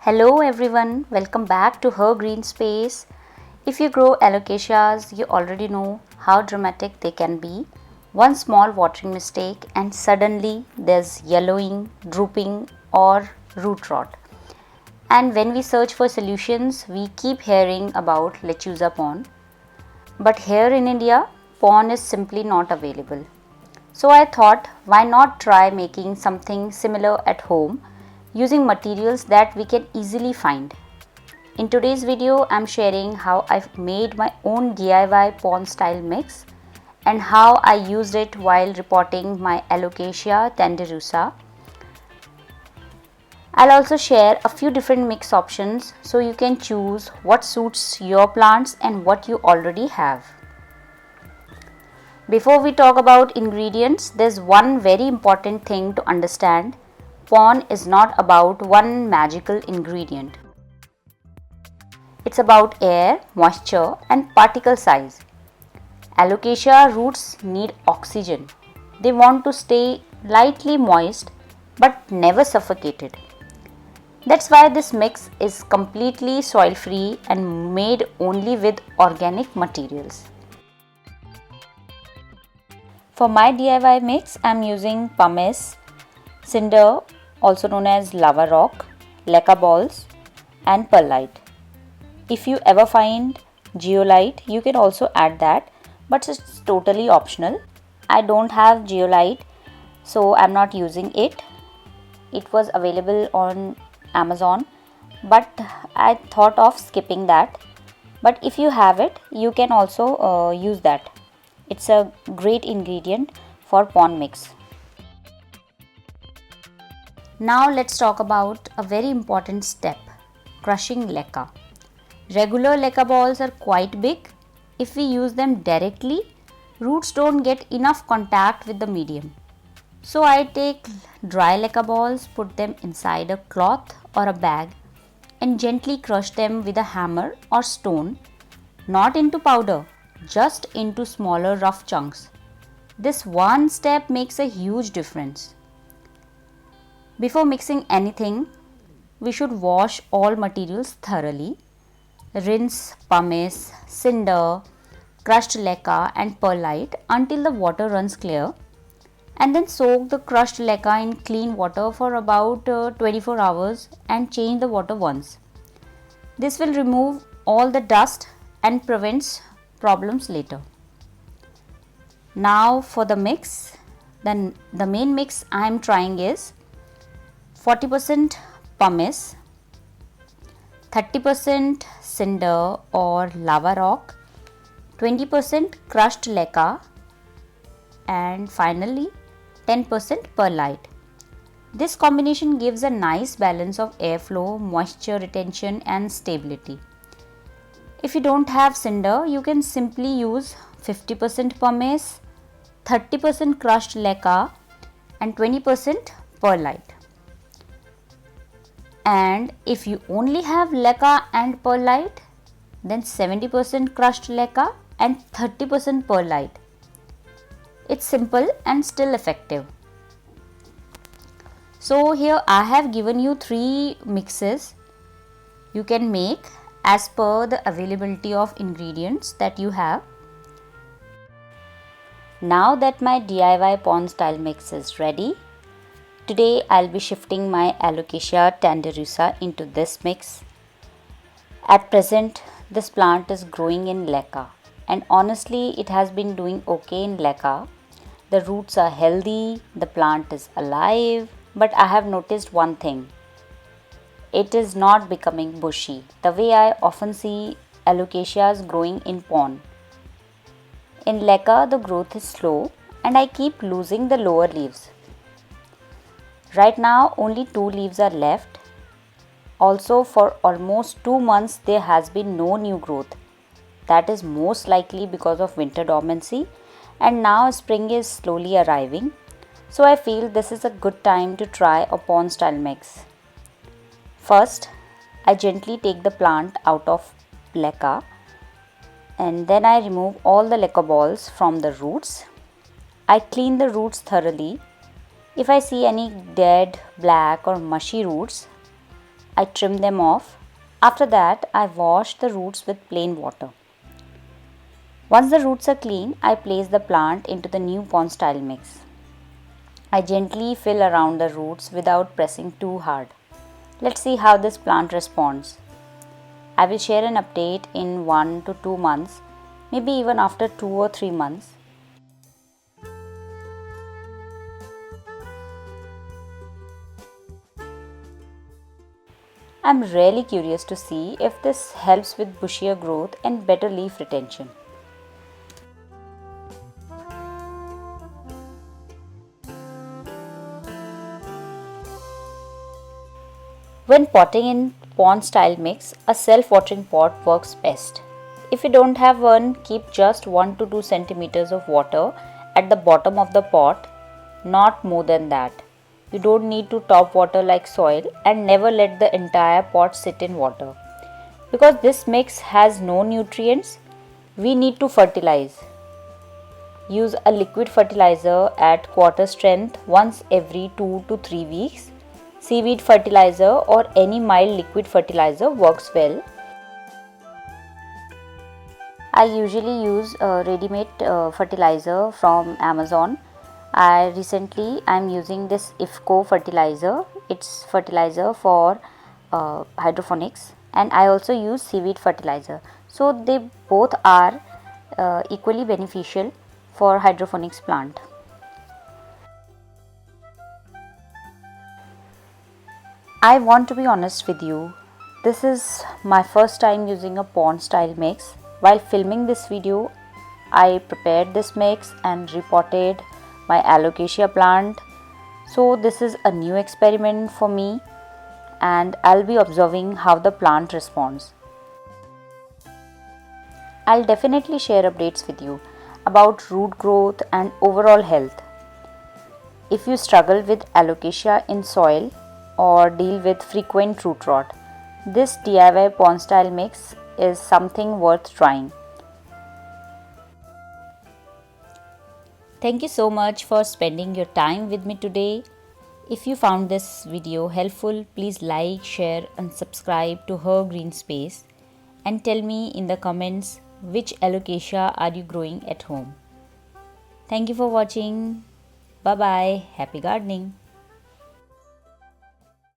Hello everyone, welcome back to Her Green Space. If you grow Alocasias, you already know how dramatic they can be. One small watering mistake and suddenly there's yellowing, drooping or root rot. And when we search for solutions, we keep hearing about Lechuza Pon. But here in India, Pon is simply not available. So I thought, why not try making something similar at home using materials that we can easily find. In today's video, I'm sharing how I've made my own DIY Pon-style mix and how I used it while repotting my Alocasia Tandarusa. I'll also share a few different mix options so you can choose what suits your plants and what you already have. Before we talk about ingredients, there's one very important thing to understand. Pon is not about one magical ingredient. It's about air, moisture and particle size. Alocasia roots need oxygen. They want to stay lightly moist but never suffocated. That's why this mix is completely soil free and made only with organic materials. For my DIY mix, I'm using pumice, cinder, also known as lava rock, LECA balls and perlite. If you ever find geolite, you can also add that, but it's totally optional. I don't have geolite, so I'm not using it. It was available on Amazon, but I thought of skipping that. But if you have it, you can also use that. It's a great ingredient for pon mix. Now let's talk about a very important step, crushing LECA. Regular LECA balls are quite big. If we use them directly, roots don't get enough contact with the medium. So I take dry LECA balls, put them inside a cloth or a bag and gently crush them with a hammer or stone, not into powder, just into smaller rough chunks. This one step makes a huge difference. Before mixing anything, we should wash all materials thoroughly. Rinse pumice, cinder, crushed LECA and perlite until the water runs clear, and then soak the crushed LECA in clean water for about 24 hours and change the water once. This will remove all the dust and prevents problems later. Now for the mix, then the main mix I am trying is 40% pumice, 30% cinder or lava rock, 20% crushed LECA and finally 10% perlite. This combination gives a nice balance of airflow, moisture retention and stability. If you don't have cinder, you can simply use 50% pumice, 30% crushed LECA and 20% perlite. And if you only have LECA and perlite, then 70% crushed LECA and 30% perlite. It's simple and still effective. So here I have given you 3 mixes you can make as per the availability of ingredients that you have. Now that my DIY pon style mix is ready, today I'll be shifting my Alocasia Tandarusa into this mix. At present, this plant is growing in LECA and honestly it has been doing okay in LECA. The roots are healthy, the plant is alive, but I have noticed one thing. It is not becoming bushy the way I often see Alocasias growing in pon. In LECA, the growth is slow and I keep losing the lower leaves. Right now only 2 leaves are left. Also for almost 2 months there has been no new growth. That is most likely because of winter dormancy, and now spring is slowly arriving. So I feel this is a good time to try a pon style mix. First, I gently take the plant out of LECA and then I remove all the LECA balls from the roots. I clean the roots thoroughly. If I see any dead, black or mushy roots, I trim them off. After that, I wash the roots with plain water. Once the roots are clean, I place the plant into the new Pon-style mix. I gently fill around the roots without pressing too hard. Let's see how this plant responds. I will share an update in 1 to 2 months, maybe even after 2 or 3 months. I'm really curious to see if this helps with bushier growth and better leaf retention. When potting in Pon-style mix, a self-watering pot works best. If you don't have one, keep just 1 to 2 centimeters of water at the bottom of the pot, not more than that. You don't need to top water like soil, and never let the entire pot sit in water. Because this mix has no nutrients, we need to fertilize. Use a liquid fertilizer at quarter strength once every 2 to 3 weeks. Seaweed fertilizer or any mild liquid fertilizer works well. I usually use ready-made fertilizer from Amazon. I'm using this IFCO fertilizer. It's fertilizer for hydroponics, and I also use seaweed fertilizer. So they both are equally beneficial for hydroponics plant. I want to be honest with you. This is my first time using a Pon-style mix. While filming this video, I prepared this mix and repotted my Alocasia plant. So this is a new experiment for me, and I'll be observing how the plant responds. I'll definitely share updates with you about root growth and overall health. If you struggle with alocasia in soil or deal with frequent root rot, this DIY Pon-style mix is something worth trying. Thank you so much for spending your time with me today. If you found this video helpful, please like, share and subscribe to Her Green Space, and tell me in the comments which alocasia are you growing at home. Thank you for watching. Bye bye. Happy gardening.